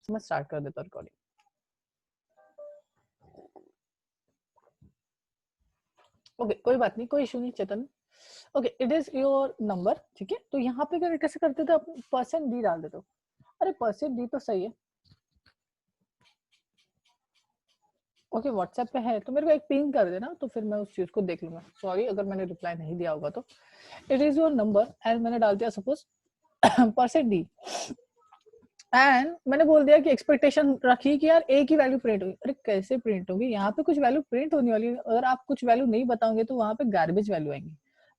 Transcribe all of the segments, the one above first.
मैं स्टार्ट कर देता हूँ रिकॉर्डिंग। ओके कोई बात नहीं, कोई इशू नहीं Chetan. Okay it is your number, ठीक है। तो यहाँ पे कैसे करते थे, आप परसेंट डी डाल देते हो। अरे परसेंट डी तो सही है। ओके व्हाट्सएप पे है तो मेरे को एक पिंग कर देना, तो फिर मैं उस चीज को देख लूंगा। सॉरी अगर मैंने रिप्लाई नहीं दिया होगा तो। It is your number and मैंने डाल दिया सपोज परसेंट डी एंड मैंने बोल दिया कि एक्सपेक्टेशन रखी कि यार ए की वैल्यू प्रिंट होगी। अरे कैसे प्रिंट होगी, यहाँ पे कुछ वैल्यू प्रिंट होने वाली है। अगर आप कुछ वैल्यू नहीं बताओगे तो वहाँ पे गार्बेज वैल्यू आएंगी,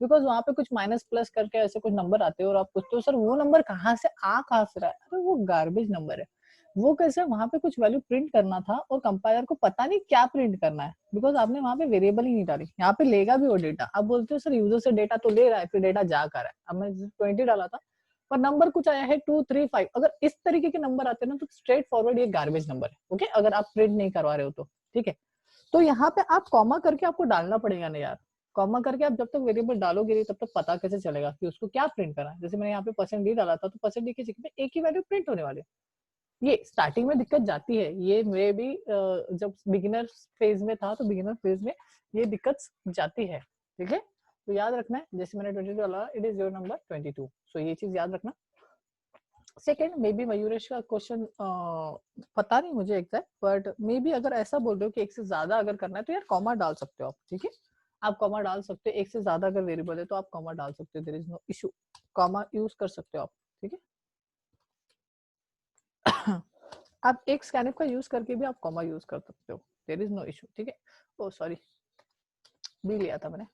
बिकॉज वहाँ पे कुछ माइनस प्लस करके ऐसे कुछ नंबर आते हैं और आप पूछते हो सर वो नंबर कहाँ से रहा है। अरे वो गार्बेज नंबर है। वो कैसे, वहाँ पे कुछ वैल्यू प्रिंट करना था और कंपाइलर को पता नहीं क्या प्रिंट करना है, बिकॉज आपने वहाँ पे वेरिएबल ही नहीं डाली। यहाँ पे लेगा भी वो डेटा, आप बोलते हो सर यूजर से डेटा तो ले रहा है, फिर डेटा जा कर रहा है। अब मैं 20 डाला था पर नंबर कुछ आया है 2 3 5। अगर इस तरीके के नंबर आते हैं ना तो स्ट्रेट फॉरवर्ड ये गार्बेज नंबर है। ओके अगर आप प्रिंट नहीं करवा रहे हो तो ठीक है। तो यहाँ पे आप कॉमा करके आपको डालना पड़ेगा ना यार। कॉमा करके आप जब तक वेरिएबल डालोगे नहीं तब तक पता कैसे चलेगा कि उसको क्या प्रिंट करना है। जैसे मैंने यहाँ पे परसेंट डी डाला था तो परसेंट डी की जगह पे एक ही वैल्यू प्रिंट होने वाली है। ये स्टार्टिंग में दिक्कत जाती है, ये मेरे भी जब बिगिनर फेज में था तो बिगिनर फेज में ये दिक्कत जाती है, ठीक है। तो याद रखना है, जैसे मैंने 22 डाला, इट इज योर नंबर 22। सो ये चीज याद रखना। सेकेंड मे बी मयूरेश का क्वेश्चन पता नहीं मुझे एग्जैक्ट, बट मे बी अगर ऐसा बोल रहे हो कि एक से ज्यादा अगर करना है तो यार कॉमा डाल सकते हो आप, ठीक है। आप कॉमा डाल सकते हो, एक से ज्यादा अगर वेरिएबल है तो आप कॉमा डाल सकते हो, there is no issue. Comma use कर सकते हो आप, ठीक है। आप एक स्कैनर का यूज करके भी आप कॉमा यूज कर सकते हो, देयर इज नो इशू, ठीक है। ओ सॉरी बी लिया था मैंने।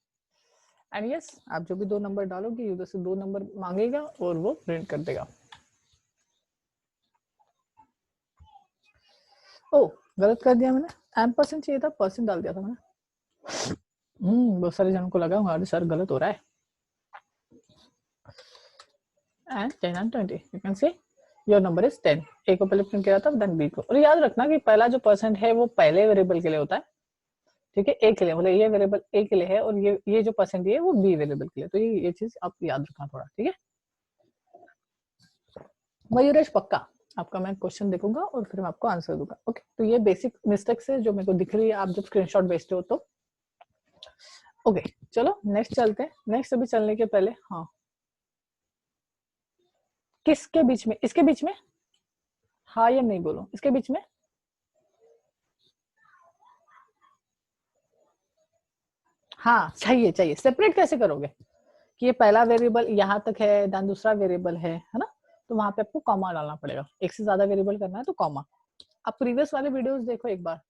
एंड यस आप जो भी दो नंबर डालोगे यूजर से दो नंबर मांगेगा और वो प्रिंट कर देगा। ओ गलत कर दिया मैंने, एम्परसेंड चाहिए था, परसेंट डाल दिया था मैंने। बहुत सारे जनों को लगा होगा सर गलत हो रहा है। And 10 and 20 you can see your number is 10। ए को पहले प्रिंट किया था देन बी को। और याद रखना कि पहला जो परसेंट है वो पहले वेरिएबल के लिए होता है, ठीक है। ए के लिए, मतलब ये वेरिएबल ए के लिए है और ये जो परसेंट है वो बी वेरिएबल के लिए। तो ये चीज आप याद रखना थोड़ा, ठीक है। मयूरेश पक्का आपका मैं क्वेश्चन देखूंगा और फिर मैं आपको आंसर दूंगा। ओके तो ये बेसिक मिस्टेक्स है जो मेरे को दिख रही है आप जब स्क्रीनशॉट भेजते हो तो। ओके चलो नेक्स्ट चलते हैं। नेक्स्ट अभी चलने के पहले हाँ किसके बीच में, इसके बीच में हाँ या नहीं बोलो, इसके बीच में हाँ चाहिए। चाहिए सेपरेट कैसे करोगे कि ये पहला वेरिएबल यहाँ तक है देन दूसरा वेरिएबल है ना। तो वहां पे आपको कॉमा डालना पड़ेगा, एक से ज्यादा वेरिएबल करना है तो कॉमा। आप प्रीवियस वाले वीडियोस देखो एक बार,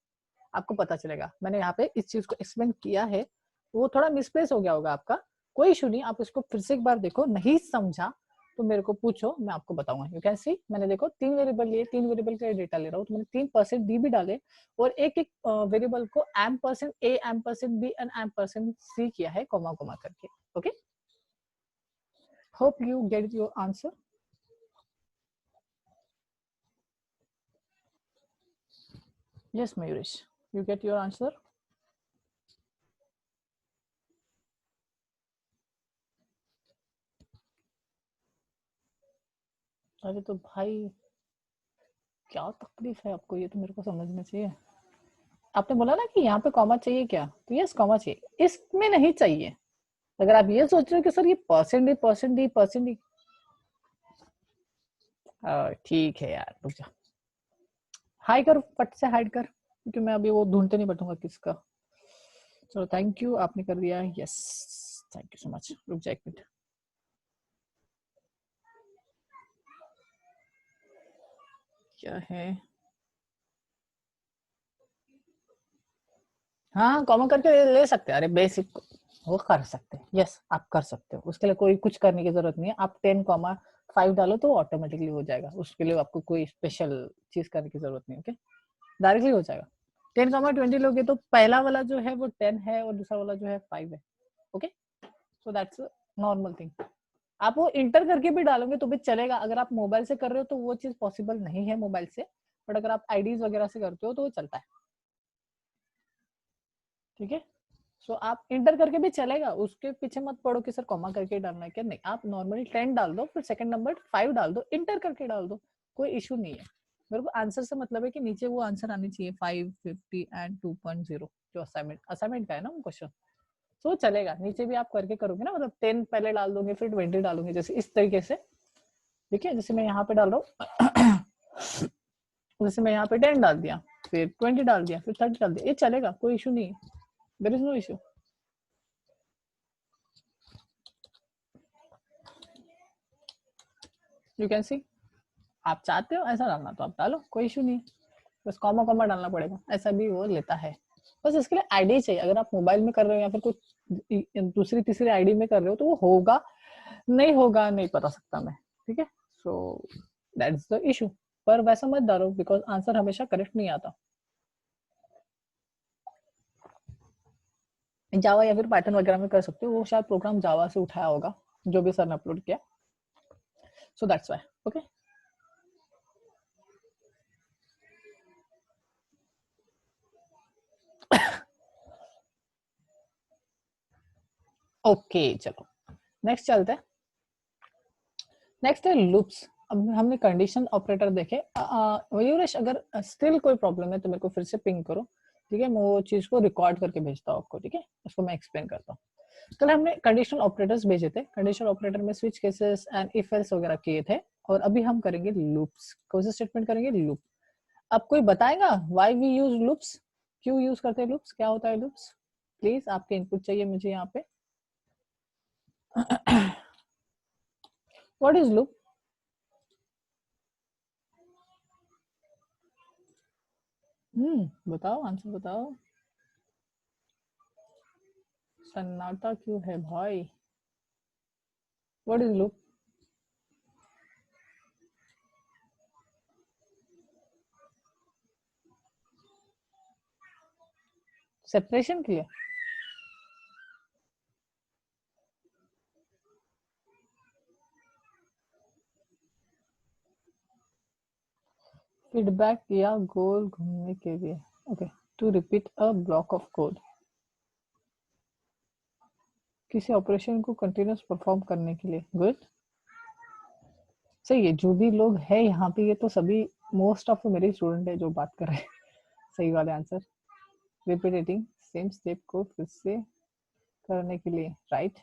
आपको पता चलेगा। मैंने यहाँ पे इस चीज को एक्सप्लेन किया है, वो थोड़ा मिसप्लेस हो गया होगा आपका, कोई इशू नहीं। आप इसको फिर से एक बार देखो, नहीं समझा तो मेरे को पूछो, मैं आपको बताऊंगा। यू कैन सी मैंने देखो 3 वेरिएबल लिए, 3 वेरिएबल का डेटा ले रहा हूँ तो मैंने 3% डी भी डाले और एक एक वेरिएबल को M% A M% B and M% C किया है कॉमा कॉमा करके। Okay hope you get your answer. Yes, Mayurish, you get your answer. अरे तो भाई क्या तकलीफ है आपको, ये तो मेरे को समझना चाहिए। आपने बोला ना कि यहाँ पे कॉमा चाहिए क्या, तो यस कॉमा चाहिए, इसमें नहीं चाहिए। अगर आप ये सोच रहे हो कि सर ये परसेंट डी ठीक है यार रुक जा, हाई कर फट से हाइड कर, क्योंकि मैं अभी वो ढूंढते नहीं बैठूंगा किसका। चलो थैंक यू आपने कर दिया, yes thank you so much. रुक जा एक मिनट, क्या है हाँ कॉमन करके ले सकते हैं। अरे बेसिक वो कर सकते हैं, यस आप कर सकते हो, उसके लिए कोई कुछ करने की जरूरत नहीं है। आप 10,5 डालो तो ऑटोमेटिकली हो जाएगा, उसके लिए आपको कोई स्पेशल चीज करने की जरूरत नहीं। ओके डायरेक्टली हो जाएगा। 10,20 लोगे तो पहला वाला जो है वो 10 है और दूसरा वाला जो है 5 है। Okay so that's normal thing. आप वो इंटर करके भी डालोगे तो भी चलेगा। अगर आप मोबाइल से कर रहे हो तो वो चीज पॉसिबल नहीं है मोबाइल से, बट अगर आप आईडीज वगैरह से करते हो तो वो चलता है, ठीक है। सो आप इंटर करके भी चलेगा, उसके पीछे मत पड़ो कि सर कॉमा करके डालना है क्या, नहीं। आप नॉर्मली 10 डाल दो फिर सेकंड नंबर 5 डाल दो, इंटर करके डाल दो, कोई इशू नहीं है। मेरे को आंसर से मतलब है कि नीचे वो आंसर आने चाहिए 5, 50 एंड 2.0 जो असाइनमेंट का है ना वो क्वेश्चन। तो चलेगा, नीचे भी आप करके करोगे ना, मतलब 10 पहले डाल दोगे फिर 20 डालोगे, जैसे इस तरीके से। ठीक है, जैसे मैं यहाँ पे डाल रहा हूँ जैसे मैं यहाँ पे 10 डाल दिया, फिर 20 डाल दिया, फिर 30 डाल दिया, ये चलेगा, कोई इशू नहीं है, there is no issue. You can see, आप चाहते हो ऐसा डालना तो आप डालो, कोई इशू नहीं है, बस कॉमा कॉमा डालना पड़ेगा, ऐसा भी वो लेता है। बस इसके लिए आईडी चाहिए, अगर आप मोबाइल में कर रहे हो या फिर कुछ दूसरी तीसरी आईडी में कर रहे हो तो वो होगा नहीं होगा नहीं बता सकता मैं। ठीक है, सो दैट्स द इशू। पर वैसा मत डालो बिकॉज आंसर हमेशा करेक्ट नहीं आता। जावा या फिर पाइथन वगैरह में कर सकते हो, वो शायद प्रोग्राम जावा से उठाया होगा जो भी सर ने अपलोड किया, so that's why. Okay, okay चलो नेक्स्ट चलते हैं। नेक्स्ट है लूप्स। अब हमने कंडीशन ऑपरेटर देखे। मयूरेश अगर स्टिल कोई प्रॉब्लम है तो मेरे को फिर से पिंग करो, ठीक है, मैं वो चीज को रिकॉर्ड करके भेजता हूँ आपको, ठीक है, उसको मैं एक्सप्लेन करता हूँ। कल हमने कंडीशनल ऑपरेटर्स भेजे थे, कंडीशनल ऑपरेटर में switch cases and if else वगैरह किए थे, और अभी हम करेंगे लूप्स। कौन सा स्टेटमेंट करेंगे? लूप। अब कोई बताएगा व्हाई वी यूज लूप्स, क्यों यूज करते हैं लूप्स, क्या होता है लूप्स? प्लीज आपके इनपुट चाहिए मुझे यहाँ पे। What is loop? बताओ, आंसर बताओ। सन्नाटा क्यों है भाई? What is loop? सेपरेशन के लिए? फीडबैक या गोल घूमने के लिए। Okay, to repeat a block of code, किसी ऑपरेशन को कंटिन्यूस परफॉर्म करने के लिए। गुड, सही है। जो भी लोग हैं यहाँ पे, ये तो सभी मोस्ट ऑफ मेरे स्टूडेंट है जो बात कर रहे हैं। सही वाले आंसर। रिपीटिंग सेम स्टेप को फिर से करने के लिए, राइट।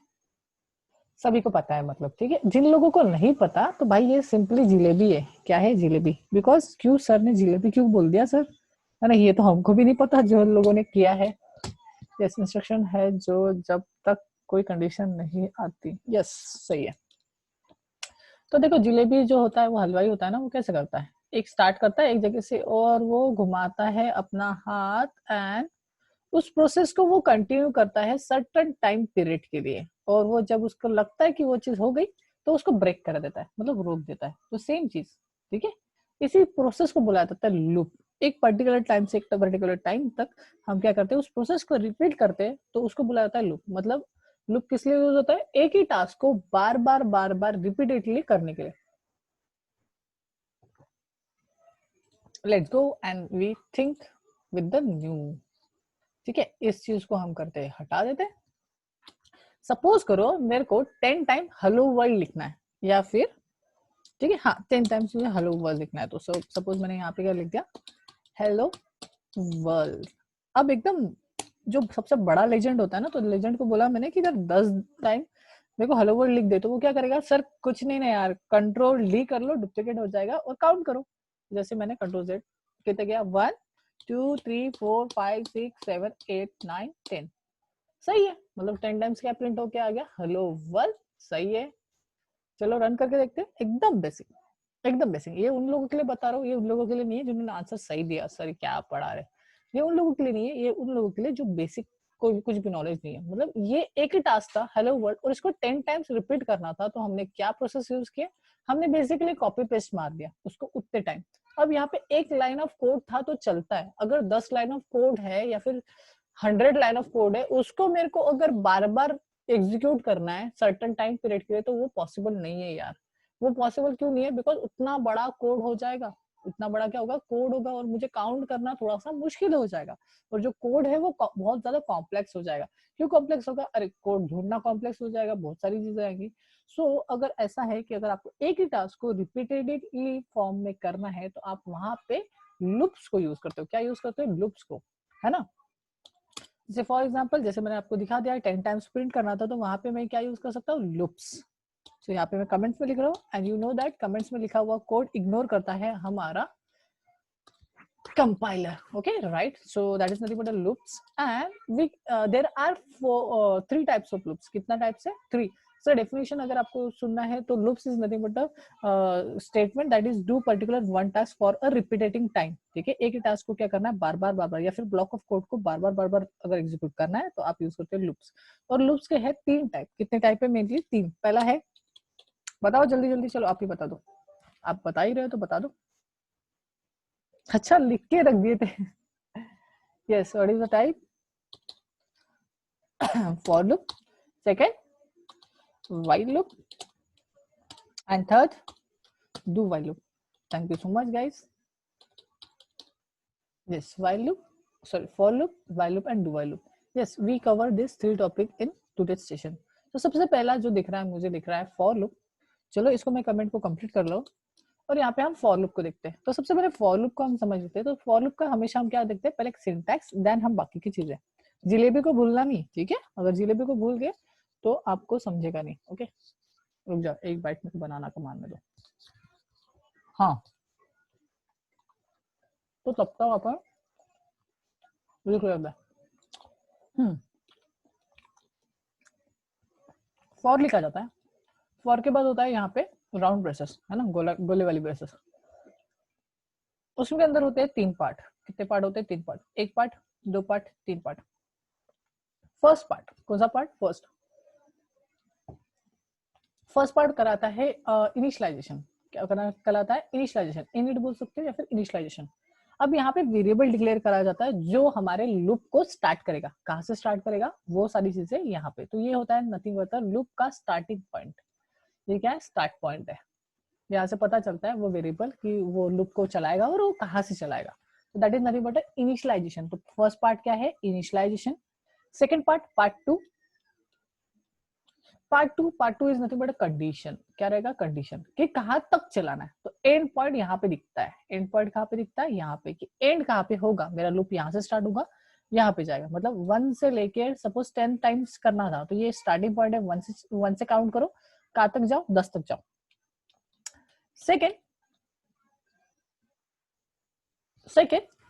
सभी को पता है मतलब, ठीक है। जिन लोगों को नहीं पता तो भाई ये सिंपली जिलेबी है। क्या है? जिलेबी। बिकॉज क्यों सर ने जिलेबी क्यों बोल दिया सर, है ना, ये तो हमको भी नहीं पता जो लोगों ने किया है। यस, इंस्ट्रक्शन है जो जब तक कोई कंडीशन नहीं आती। यस, सही है। तो देखो जिलेबी जो होता है वो हलवाई होता है ना, वो कैसे करता है, एक स्टार्ट करता है एक जगह से और वो घुमाता है अपना हाथ, एंड उस प्रोसेस को वो कंटिन्यू करता है सर्टेन टाइम पीरियड के लिए, और वो जब उसको लगता है कि वो चीज हो गई तो उसको ब्रेक कर देता है, मतलब रोक देता है। तो सेम चीज, ठीक है, इसी प्रोसेस को बुलाया जाता है लूप। एक पर्टिकुलर टाइम से एक पर्टिकुलर टाइम तक हम क्या करते हैं, उस प्रोसेस को रिपीट करते हैं, तो उसको बुलाया जाता है लूप। मतलब लूप किस लिए यूज होता है? एक ही टास्क को बार बार रिपीटेडली करने के लिए। Let's go and we think with the new. ठीक है, इस चीज को हम करते हैं, हटा देते हैं। सपोज करो मेरे को 10 टाइम हेलो वर्ल्ड लिखना है, या फिर ठीक है, हाँ 10 टाइम्स मुझे हेलो वर्ल्ड लिखना है, तो सपोज मैंने यहाँ पे क्या लिख दिया, हेलो वर्ल्ड। अब एकदम जो सबसे बड़ा लेजेंड होता है ना, तो लेजेंड को बोला मैंने कि जब 10 टाइम मेरे को हेलो वर्ल्ड लिख दे, तो वो क्या करेगा, सर कुछ नहीं ना यार, कंट्रोल डी कर लो, डुप्लीकेट हो जाएगा, और काउंट करो। जैसे मैंने कंट्रोल जेड, कितने गया, 1 2 3 4 5 6 7 8 9 10। सही है, मतलब 10 टाइम्स क्या प्रिंट होके आ गया, हेलो वर्ल्ड। सही है, चलो रन करके देखते हैं। एकदम बेसिक, एकदम बेसिक। ये उन लोगों के लिए बता रहा हूँ, ये उन लोगों के लिए नहीं है जिन्होंने आंसर सही दिया, सर क्या पढ़ा रहे। ये उन लोगों के लिए नहीं है, ये उन लोगों के लिए जो बेसिक कोई कुछ भी नॉलेज नहीं है। मतलब ये एक ही टास्क था, हेलो वर्ल्ड, और इसको 10 टाइम्स रिपीट करना था, तो हमने क्या प्रोसेस यूज किया, हमने बेसिकली कॉपी पेस्ट मार दिया उसको उतने टाइम। अब यहाँ पे एक लाइन ऑफ कोड था तो चलता है, अगर 10 लाइन ऑफ कोड है या फिर 100 लाइन ऑफ कोड है, उसको मेरे को अगर बार बार एग्जीक्यूट करना है सर्टेन टाइम पीरियड के लिए, तो वो पॉसिबल नहीं है यार। वो पॉसिबल क्यों नहीं है? बिकॉज उतना बड़ा कोड हो जाएगा, उतना बड़ा क्या होगा, कोड होगा, और मुझे काउंट करना थोड़ा सा मुश्किल हो जाएगा, और जो कोड है वो बहुत ज्यादा कॉम्प्लेक्स हो जाएगा। क्यों कॉम्प्लेक्स होगा? अरे कोड ढूंढना कॉम्प्लेक्स हो जाएगा, बहुत सारी चीजें आएंगी। सो अगर ऐसा है कि अगर आपको एक ही टास्क को रिपीटेडली फॉर्म में करना है तो आप वहां पे लूप्स को यूज करते हो। क्या यूज करते हो? लूप्स को, है ना। जैसे फॉर एग्जांपल, जैसे मैंने आपको दिखा दिया 10 टाइम्स प्रिंट करना था, तो वहां पे मैं क्या यूज कर सकता हूँ? लूप्स। तो यहाँ पे मैं कमेंट्स में लिख रहा हूँ, and you know that comments में लिखा हुआ कोड इग्नोर करता है हमारा compiler. Okay, right? So that is nothing but a loops, and we there are three types of loops. कितना types है? 3. So definition अगर आपको सुनना है तो loops is nothing but a statement that is do particular one task for a repeating time. ठीक है, एक ही टास्क को क्या करना है? बार बार या फिर ब्लॉक ऑफ कोड को बार बार अगर एग्जीक्यूट करना है तो आप यूज करते हैं लूप्स। और लूप्स के है 3 टाइप। कितने टाइप है? मेनली 3। पहला है, बताओ जल्दी जल्दी, चलो आप ही बता दो, आप बता ही रहे हो तो बता दो। अच्छा, लिख के रख दिए थे। Yes, what is the type? For loop, second while loop, and third do while loop. Thank you so much guys. Yes, while loop, sorry, for loop, while loop and do while loop. Yes, we cover this 3 topic in today's session. तो सबसे पहला जो दिख रहा है, मुझे दिख रहा है for loop। चलो इसको मैं कमेंट को कंप्लीट कर लो, और यहाँ पे हम फॉर लूप को देखते हैं। तो सबसे पहले फॉर लूप को हम समझ लेते हैं। तो फॉर लूप का हमेशा हम क्या देखते हैं? पहले सिंटैक्स, देन हम बाकी की चीजें। जिलेबी को भूलना नहीं, ठीक है? अगर जिलेबी को भूल गए तो आपको समझेगा नहीं। ओके, रुक जाओ, एक बाइट में बनाना का मानने दो। हाँ, तो तब तक अपन लिख लेते हैं। फॉर लिखा जाता है। फॉर के बाद होता है यहाँ पे राउंड ब्रेसेस, है ना, गोले वाली ब्रेसेस। उसके अंदर होते हैं 3 पार्ट। कितने पार्ट होते हैं? 3 part. 1 part, 2 part, 3 part. First part कौन सा पार्ट? फर्स्ट पार्ट कराता है इनिशियलाइजेशन। क्या कराता है? इनिशियलाइजेशन। इनिट बोल सकते हो या फिर इनिशियलाइजेशन। अब यहाँ पे वेरिएबल डिक्लेयर करा जाता है जो हमारे लूप को स्टार्ट करेगा। कहाँ से स्टार्ट करेगा? वो सारी चीजें यहाँ पे। तो ये होता है नथिंग बट लूप का स्टार्टिंग पॉइंट। ये क्या है? स्टार्ट पॉइंट है। यहाँ से पता चलता है वो वेरिएबल कि वो लूप को चलाएगा और वो कहाँ से चलाएगा। तो that is nothing but initialization. तो फर्स्ट पार्ट क्या है? Initialization. Second part, part two is nothing but a condition. क्या रहेगा? कंडीशन कि कहाँ तक चलाना है। तो एंड पॉइंट यहाँ पे दिखता है। एंड पॉइंट कहाँ पे दिखता है? यहाँ पे। कि एंड कहाँ पे होगा? मेरा लूप यहाँ से स्टार्ट होगा, यहाँ पे जाएगा। मतलब 1 से लेके सपोज 10 टाइम्स करना था, तो ये स्टार्टिंग पॉइंट है। 1 से काउंट करो, कहाँ तक जाओ? 10 तक जाओ।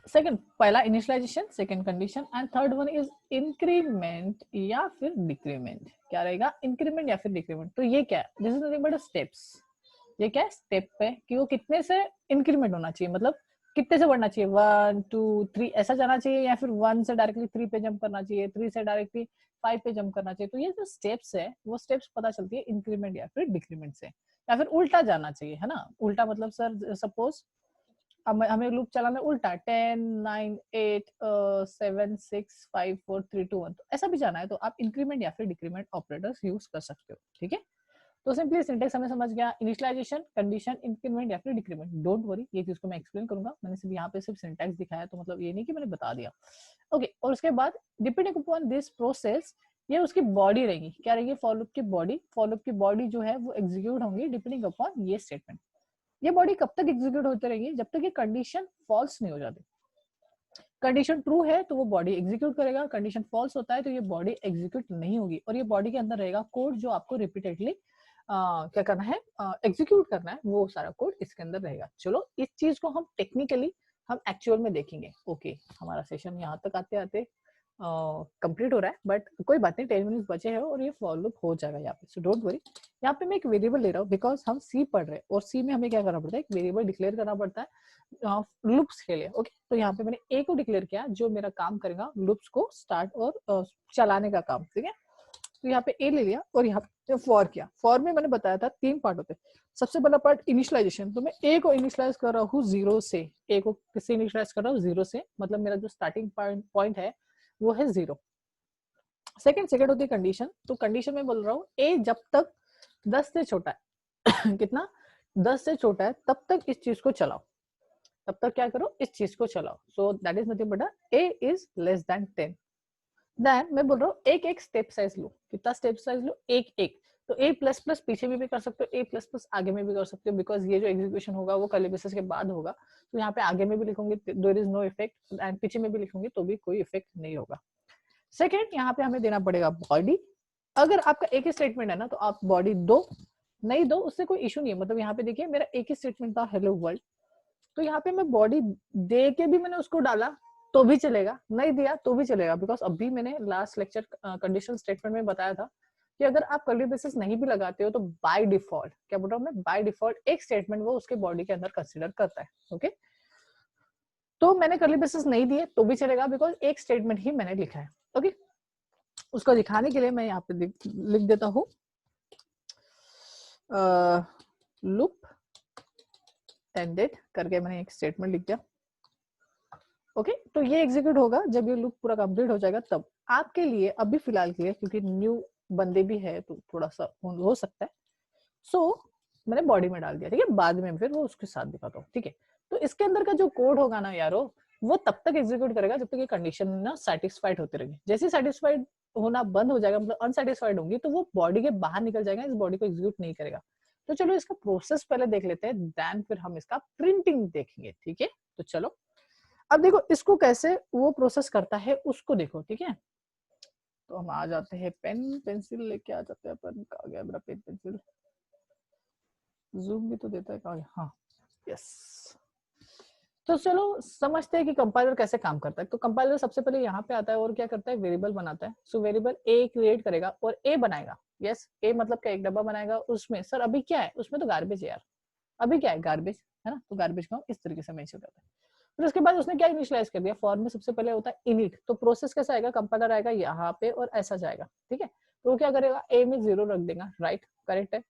सेकेंड पहला initialization, second condition, and third one is increment या फिर डिक्रीमेंट। क्या रहेगा? इंक्रीमेंट या फिर डिक्रीमेंट। तो ये क्या है? This is nothing but steps. ये क्या है? स्टेप है कि वो कितने से इंक्रीमेंट होना चाहिए, मतलब कितने से बढ़ना चाहिए। 1 2 3 ऐसा जाना चाहिए, या फिर 1 से डायरेक्टली 3 पे जंप करना चाहिए, 3 से डायरेक्टली 5 पे जंप करना चाहिए। तो ये जो स्टेप्स है, वो स्टेप्स पता चलती है इंक्रीमेंट या फिर डिक्रीमेंट से। या फिर उल्टा जाना चाहिए, है ना। उल्टा मतलब सर सपोज हमें लूप चलाना उल्टा 10 9 8 7 6 5 4 3 2 1, तो ऐसा भी जाना है तो आप इंक्रीमेंट या फिर डिक्रीमेंट ऑपरेटर्स यूज कर सकते हो। ठीक है, तो सिंपली सिंटेक्स हमें समझ गया। इनिशियलाइजेशन, कंडीशन, इंक्रीमेंट या फिर डिक्रीमेंट। डोंट वरी, ये चीज को मैं एक्सप्लेन करूंगा। मैंने सिर्फ यहाँ पे सिर्फ सिंटेक्स दिखाया, तो मतलब ये नहीं कि मैंने बता दिया। ओके, और उसके बाद डिपेंडिंग अपॉन दिस प्रोसेस, ये उसकी बॉडी रहेगी। क्या रहेगी? फॉर लूप की बॉडी। फॉर लूप की बॉडी जो है वो एग्जीक्यूट होंगी डिपेंडिंग अपॉन ये स्टेटमेंट। ये बॉडी कब तक एग्जीक्यूट होती रहेगी? जब तक ये कंडीशन फॉल्स नहीं हो जाती। कंडीशन ट्रू है तो वो बॉडी एग्जीक्यूट करेगा, कंडीशन फॉल्स होता है तो ये बॉडी एग्जीक्यूट नहीं होगी। और ये बॉडी के अंदर रहेगा कोड जो आपको रिपीटेडली क्या करना है? एग्जीक्यूट करना है, वो सारा कोड इसके अंदर रहेगा। चलो, इस चीज को हम टेक्निकली हम एक्चुअल में देखेंगे। ओके, हमारा सेशन यहाँ तक आते आते कंप्लीट हो रहा है, बट कोई बात नहीं, 10 मिनट बचे हैं और ये फॉर लूप हो जाएगा यहाँ पे। सो डोंट वरी, यहाँ पे मैं एक वेरिएबल ले रहा हूँ बिकॉज हम सी पढ़ रहे हैं, और सी में हमें क्या करना पड़ता है? एक वेरिएबल डिक्लेयर करना पड़ता है लूप्स के लिए। ओके, तो यहाँ पे मैंने ए को डिक्लेयर किया जो मेरा काम करेगा लूप्स को स्टार्ट और चलाने का काम। ठीक है, तो यहाँ पे ए ले लिया और यहाँ पे फॉर किया। फॉर में मैंने बताया था 3 पार्ट होते हैं। सबसे पहला पार्ट इनिशियलाइजेशन, तो मैं ए को इनिशियलाइज कर रहा हूँ 0 से। ए को किससे इनिशियलाइज कर रहा हूँ? 0 से, मतलब मेरा जो स्टार्टिंग पॉइंट है वो है 0। सेकंड होती है कंडीशन। तो कंडीशन में बोल रहा हूँ ए जब तक 10 से छोटा है कितना? 10 से छोटा है, तब तक इस चीज को चलाओ। तब तक क्या करो? इस चीज को चलाओ। So that is nothing but a is less than 10। Then मैं बोल रहा हूँ एक एक स्टेप साइज लो। कितना स्टेप साइज लो? एक एक। तो a प्लस प्लस पीछे में भी कर सकते हो, a प्लस प्लस आगे में भी कर सकते हो, बिकॉज ये जो एग्जीक्यूशन होगा वो कर्ली ब्रेसेस के बाद होगा। तो यहाँ पे आगे में भी लिखूंगी there is no effect, and पीछे में भी लिखूंगी तो भी कोई इफेक्ट नहीं होगा। सेकेंड, यहाँ पे हमें देना पड़ेगा बॉडी। अगर आपका एक ही स्टेटमेंट है ना तो आप बॉडी दो, नहीं दो उससे कोई इशू नहीं है। मतलब यहाँ पे देखिए मेरा एक ही स्टेटमेंट था हेलो वर्ल्ड, तो यहाँ पे मैं बॉडी दे के भी मैंने उसको डाला तो भी चलेगा, नहीं दिया तो भी चलेगा, बिकॉज अभी मैंने लास्ट लेक्चर कंडीशन स्टेटमेंट में बताया था कि अगर आप कर्ली ब्रेसेस नहीं भी लगाते हो तो बाय डिफॉल्ट, क्या बोल रहा हूँ मैं, बाय डिफॉल्ट एक स्टेटमेंट वो उसके बॉडी के अंदर कंसिडर करता है। ओके, तो मैंने कर्ली ब्रेसेस नहीं दिए तो भी चलेगा, बिकॉज एक स्टेटमेंट ही मैंने लिखा है। ओके, उसको दिखाने के लिए मैं यहाँ पे लिख देता हूँ लूप एंडेड करके मैंने एक स्टेटमेंट लिख दिया। ओके, तो ये एग्जीक्यूट होगा जब ये लूप पूरा कंप्लीट हो जाएगा तब। आपके लिए अभी फिलहाल के लिए, क्योंकि न्यू बंदे भी है तो थोड़ा सा हो सकता है, सो मैंने बॉडी में डाल दिया। ठीक है, बाद में फिर वो उसके साथ दिखाता हूँ। ठीक है, तो इसके अंदर का जो कोड होगा ना यारो, वो तब तक एग्जीक्यूट करेगा जब तक ये कंडीशन ना सेटिस्फाइड होती रहेगी। जैसे सेटिस्फाइड होना बंद हो जाएगा, मतलब अनसेटिस्फाइड होंगी, तो वो बॉडी के बाहर निकल जाएगा, इस बॉडी को एग्जीक्यूट नहीं करेगा। तो चलो इसका प्रोसेस पहले देख लेते हैं, देन फिर हम इसका प्रिंटिंग देखेंगे। ठीक है, तो चलो अब देखो इसको कैसे वो प्रोसेस करता है उसको देखो। ठीक है, तो हम आ जाते हैं, पेन पेंसिल लेके आ जाते हैं अपन। कहाँ गया मेरा पेन पेंसिल, जूम भी तो देता है, कहाँ गया, हाँ यस। तो चलो समझते हैं कि कंपाइलर कैसे काम करता है। तो कंपाइलर सबसे पहले यहाँ पे आता है और क्या करता है, वेरिएबल बनाता है। सो वेरिएबल ए क्रिएट करेगा और ए बनाएगा। यस, ए मतलब क्या, एक डब्बा बनाएगा। उसमें सर अभी क्या है, उसमें तो गार्बेज है यार, अभी क्या है गार्बेज है ना, तो गार्बेज को इस तरीके से मेंशन करता है। फिर उसके बाद उसने क्या इनिशियलाइज कर दिया, फॉर में सबसे पहले होता है इनिट। तो प्रोसेस कैसा आएगा, कंपाइलर आएगा यहाँ पे और ऐसा जाएगा। ठीक है, तो वो क्या करेगा, ए में 0 रख देगा, राइट करेक्ट है।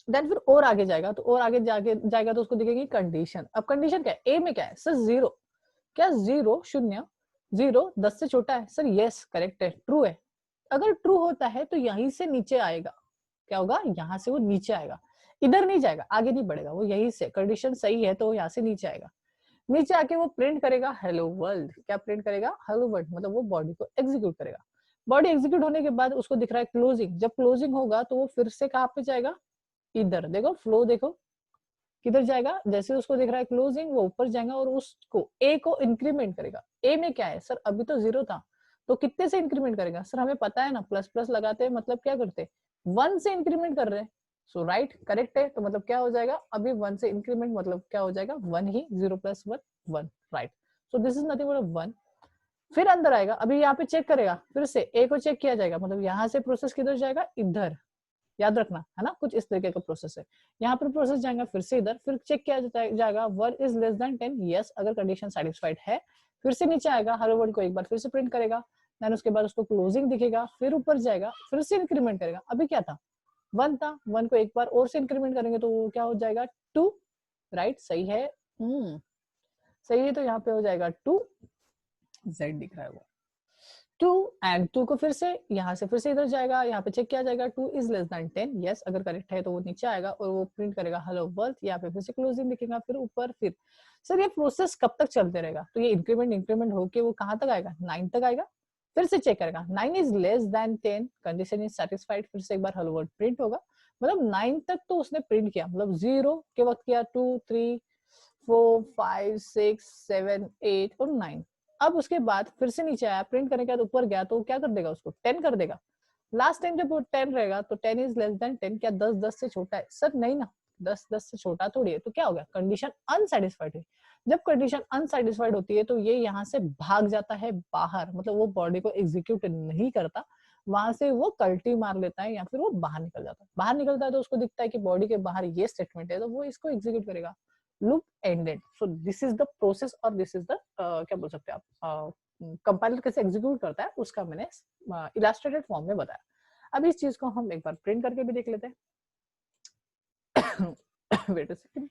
देन फिर और आगे जाएगा, तो और आगे जाएगा तो उसको दिखेगी कंडीशन। अब कंडीशन क्या है, ए में क्या है सर, 0, क्या 0 शून्य, 0 10 से छोटा है सर, यस करेक्ट है, ट्रू है। अगर ट्रू होता है तो यहीं से नीचे आएगा, क्या होगा, यहाँ से वो नीचे आएगा, इधर नहीं जाएगा, आगे नहीं बढ़ेगा, वो यहीं से कंडीशन सही है तो यहाँ से नीचे आएगा। नीचे आके वो प्रिंट करेगा हेलो वर्ल्ड। क्या प्रिंट करेगा, हेलो वर्ल्ड, मतलब वो बॉडी को एग्जीक्यूट करेगा। बॉडी एग्जीक्यूट होने के बाद उसको दिख रहा है क्लोजिंग। जब क्लोजिंग होगा तो वो फिर से कहाँ पे जाएगा, इधर देखो फ्लो देखो किधर जाएगा, जैसे उसको दिख रहा है क्लोजिंग वो ऊपर जाएगा और उसको ए को इंक्रीमेंट करेगा। ए में क्या है सर, अभी तो 0 था, तो कितने से इंक्रीमेंट करेगा सर, हमें पता है ना, प्लस प्लस लगाते हैं मतलब क्या करते, 1 से इंक्रीमेंट कर रहे हैं। सो राइट करेक्ट है, तो मतलब क्या हो जाएगा, अभी 1 से इंक्रीमेंट मतलब क्या हो जाएगा, 1 ही, 0 + 1 1, right. So this is nothing but 1। फिर अंदर आएगा, अभी यहाँ पे चेक करेगा, फिर से ए को चेक किया जाएगा, मतलब यहाँ से प्रोसेस किधर जाएगा, इधर, याद रखना है ना, कुछ इस तरीके का प्रोसेस है। यहाँ पर प्रोसेस जाएगा फिर से इधर, फिर चेक किया जाएगा word is less than 10, yes अगर कंडीशन सेटिस्फाइड है। फिर से नीचे आएगा, हेलो वर्ल्ड को एक बार फिर से प्रिंट करेगा, देन उसके बाद उसको क्लोजिंग दिखेगा, फिर ऊपर जाएगा, फिर से इंक्रीमेंट करेगा। अभी क्या था, 1 था, 1 को एक बार और से इंक्रीमेंट करेंगे तो वो क्या हो जाएगा, 2, राइट सही है, सही है। तो यहाँ पे हो जाएगा 2, z दिख रहा है वो 2, एंड 2 को फिर से यहाँ से फिर से इधर जाएगा, यहाँ पे चेक किया जाएगा 2 इज लेस देन 10, यस अगर करेक्ट है तो वो नीचे आएगा और वो प्रिंट करेगा हेलो वर्ल्ड। यहाँ पे फिर से क्लोजिंग दिखेगा, फिर ऊपर, फिर सर ये प्रोसेस कब तक चलते रहेगा, तो ये इंक्रीमेंट होके वो कहाँ तक आएगा, 9 तक आएगा। फिर से चेक करेगा 9 is less than 10, condition is satisfied, फिर से एक बार हेलो वर्ल्ड प्रिंट होगा। मतलब 9 तक तो उसने प्रिंट किया, मतलब 0 के वक्त किया 2 3 4 5 6 7 8 और 9। अब उसके बाद फिर से नीचे आया, प्रिंट करने के बाद ऊपर गया तो क्या कर देगा, उसको 10 कर देगा। लास्ट टाइम जब वो 10 रहेगा तो 10 इज लेस देन 10, क्या 10 10 से छोटा है सर, नहीं ना, 10 10 से छोटा थोड़ी है। तो क्या हो गया, कंडीशन अनसेटिस्फाइड है। जब कंडीशन अनसेटिस्फाइड होती है तो ये यहाँ से भाग जाता है बाहर, मतलब वो बॉडी को एग्जीक्यूट नहीं करता, वहां से वो कल्टी मार लेता है या फिर वो बाहर निकल जाता है। बाहर निकलता है तो उसको दिखता है कि बॉडी के बाहर ये स्टेटमेंट है, तो वो इसको एग्जीक्यूट करेगा। Loop ended. So this is the process और दिस इज द क्या बोल सकते हैं आप, कंपाइलर कैसे एग्जीक्यूट करता है उसका मैंने इलास्ट्रेटेड फॉर्म में बताया। अब इस चीज को हम एक बार प्रिंट करके भी देख लेते हैं। वेट अ सेकंड,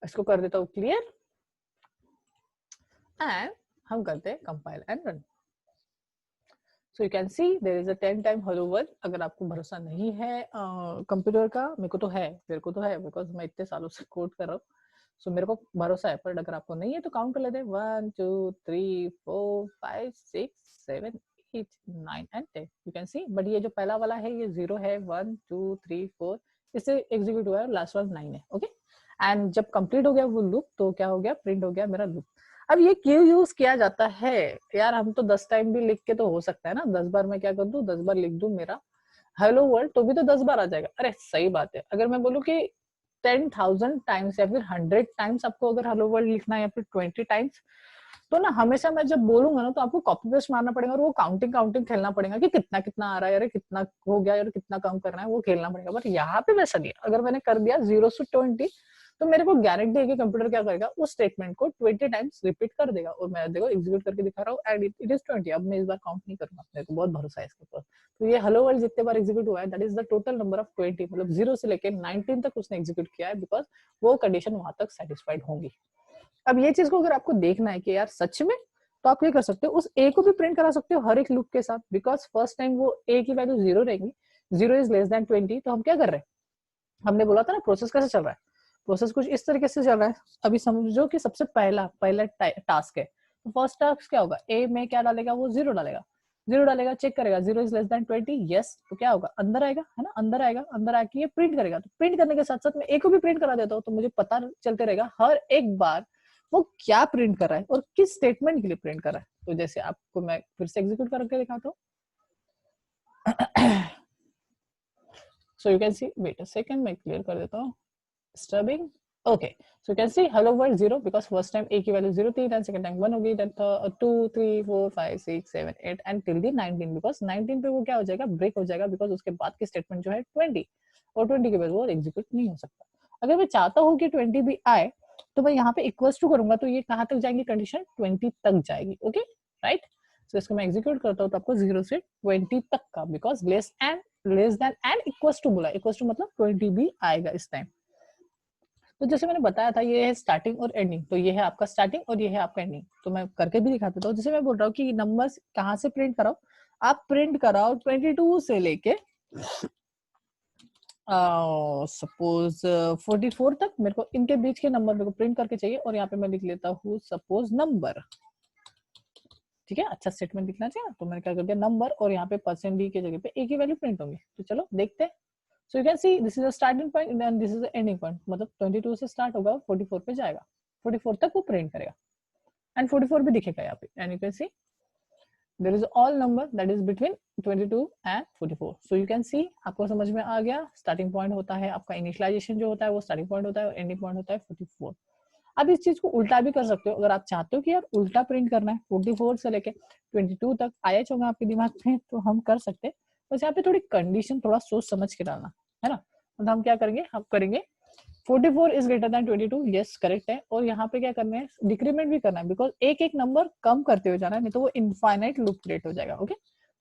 इसको कर देता हूँ क्लियर एंड हम करते हैं compile and run. So you can see there is a 10 time hello world. अगर आपको भरोसा नहीं है कंप्यूटर का, मेरे को तो है, बिकॉज मैं इतने सालों से कोड कर रहा हूँ, सो मेरे को भरोसा है। पर अगर आपको नहीं है तो काउंट कर लेते हैं, 1 2 3 4 5 6 7 8 9 and 10 you can C. But ये जो पहला वाला है ये 0 है, 1 2 3 4 इससे एग्जीक्यूट हुआ है, लास्ट वाला 9 है। ओके एंड जब कंप्लीट हो गया वो लूप तो क्या हो गया, प्रिंट हो गया मेरा लूप। अब ये क्यों यूज किया जाता है यार, हम तो 10 टाइम भी लिख के तो हो सकता है ना, 10 बार मैं क्या कर दूं, 10 बार लिख दूं मेरा हेलो वर्ल्ड तो भी तो 10 बार आ जाएगा। अरे सही बात है, अगर मैं बोलूं कि 10,000 टाइम्स या फिर 100 टाइम्स आपको अगर हेलो वर्ल्ड लिखना है या फिर 20 टाइम्स, तो ना हमेशा मैं जब बोलूंगा ना तो आपको कॉपी पेस्ट मारना पड़ेगा और वो काउंटिंग खेलना पड़ेगा कि कितना कितना आ रहा है, अरे कितना हो गया, अरे कितना कम करना है, वो खेलना पड़ेगा। बट यहाँ पे वैसा नहीं है, अगर मैंने कर दिया 0 से 20 तो मेरे को गारंटी है कि कंप्यूटर क्या करेगा, उस स्टेटमेंट को 20 टाइम्स रिपीट कर देगा। और मैं देखो एग्जीक्यूट करके दिखा रहा हूँ एंड इट इज 20। अब मैं इस बार काउंट नहीं करूंगा, मेरे को बहुत भरोसा है इसके ऊपर। तो ये हेलो वर्ल्ड जितने बार एग्जीक्यूट हुआ है that is the total number of 20, मतलब 0 से लेकर 19 तक उसने एग्जीक्यूट किया है, बिकॉज वो कंडीशन वहां तक सेटिस्फाइड होंगी। अब ये चीज को अगर आपको देखना है कि यार सच में, तो आप ये कर सकते हो, उस ए को भी प्रिंट करा सकते हो हर एक लूप के साथ, बिकॉज फर्स्ट टाइम वो ए की वैल्यू 0 रहेगी, 0 इज लेस देन 20। तो हम क्या कर रहे हैं, हमने बोला था ना प्रोसेस कैसे चल रहा है, प्रोसेस कुछ इस तरीके से चल रहा है। अभी समझो कि सबसे पहला टास्क है, तो फर्स्ट टास्क क्या होगा, ए में क्या डालेगा, वो 0 डालेगा, 0 डालेगा, चेक करेगा 0 इज लेस देन 20, यस, तो क्या होगा, अंदर आएगा, है ना, अंदर आएगा, अंदर आके ये प्रिंट करेगा। तो प्रिंट करने के साथ साथ मैं ए को भी प्रिंट करा देता हूँ, तो मुझे पता चलते रहेगा हर एक बार वो क्या प्रिंट कर रहा है और किस स्टेटमेंट के लिए प्रिंट कर रहा है। तो जैसे आपको मैं फिर से एग्जीक्यूट करके दिखाता हूँ। So you can see, wait a second, मैं क्लियर कर देता हूँ स्टबिंग। Okay, so you can see hello world 0 because first time a की वैल्यू 0 थी, then second time 1 होगी, then 2 3 4 5 6 7 8 and till the 19, because 19 पे वो क्या हो जाएगा, ब्रेक हो जाएगा, बिकॉज उसके बाद की स्टेटमेंट जो है 20, और 20 के बाद वो एग्जीक्यूट नहीं हो सकता। अगर मैं चाहता हूँ कि 20 भी आए तो मैं यहाँ पे इक्वल्स टू करूंगा, तो ये कहाँ तक जाएंगी, कंडीशन 20 तक जाएगी। ओके राइट, सो इसको मैं एग्जीक्यूट करता हूँ तो आपको 0 से 20 तक का, because less than and equals to बोला, इक्वल्स टू मतलब 20 भी आएगा इस टाइम। तो जैसे मैंने बताया था ये है स्टार्टिंग और एंडिंग, तो ये है आपका स्टार्टिंग और ये है आपका एंडिंग। तो मैं करके भी दिखा देता हूँ। जैसे मैं बोल रहा हूँ कि नंबर्स कहाँ से प्रिंट कराओ, आप प्रिंट कराओ 22 से लेके सपोज 44 तक, मेरे को इनके बीच के नंबर मेरे को प्रिंट करके चाहिए। और यहाँ पे मैं लिख लेता हूँ सपोज नंबर, ठीक है, अच्छा स्टेटमेंट दिखना चाहिए, तो मैंने क्या कर दिया नंबर, और यहाँ पे परसेंट डी की जगह पे ए की वैल्यू प्रिंट होंगी। तो चलो देखते हैं। So you can see this is a starting point and this is the ending point, मतलब 22 से स्टार्ट होगा 44 पे जाएगा, 44 तक वो प्रिंट करेगा एंड 44 भी दिखेगा यहाँ पे, and you can C there is all number that is between 22 and 44. So you can see आपको समझ में आ गया, स्टार्टिंग पॉइंट होता है आपका इनिशियलाइजेशन जो होता है वो स्टार्टिंग पॉइंट होता है, और एंडिंग पॉइंट होता है 44। अब इस चीज को उल्टा भी कर सकते हो, अगर आप चाहते हो कि यार उल्टा प्रिंट करना है 44 से लेके 22 तक, आया होगा आपके दिमाग में, तो हम कर सकते हैं। बस यहाँ पे थोड़ी कंडीशन थोड़ा सोच समझ के डालना है ना। तो हम क्या करेंगे, हम करेंगे 44 is greater than 22, yes correct है। और यहाँ पे क्या करना है, डिक्रीमेंट भी करना है, बिकॉज एक एक नंबर कम करते हुए जाना है, नहीं तो वो इनफाइनाइट लूप क्रिएट हो जाएगा। Okay,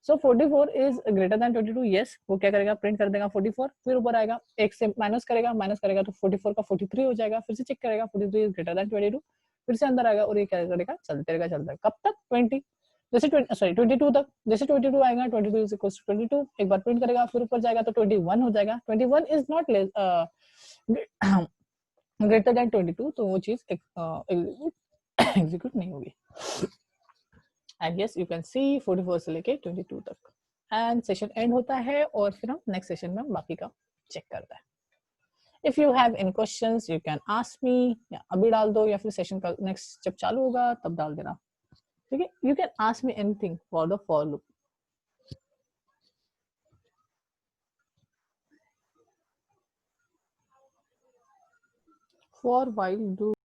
so 44 is greater than 22, yes, वो क्या करेगा, प्रिंट कर देगा 44, फिर ऊपर आएगा एक से माइनस करेगा तो 44 का 43 हो जाएगा, फिर से चेक करेगा 43 इज ग्रेटर देन 22, फिर से अंदर आएगा और ये क्या करेगा, चलते रहेगा कब तक, 20, जैसे 22 तक, जैसे 22 आएगा 22 इज इक्वल टू 22, एक बार प्रिंट करेगा, फिर ऊपर जाएगा तो 21 हो जाएगा, 21 is not less greater than 22, तो वो चीज एग्जीक्यूट नहीं होगी। एंड यस यू कैन सी 44 से लेके 22 तक, एंड सेशन एंड होता है, और फिर हम नेक्स्ट सेशन में बाकी का चेक करता है। If you have any questions you can ask me, या अभी डाल दो या फिर सेशन का नेक्स्ट जब चालू होगा तब डाल देना, ठीक है। You can ask me anything for the for loop. For while do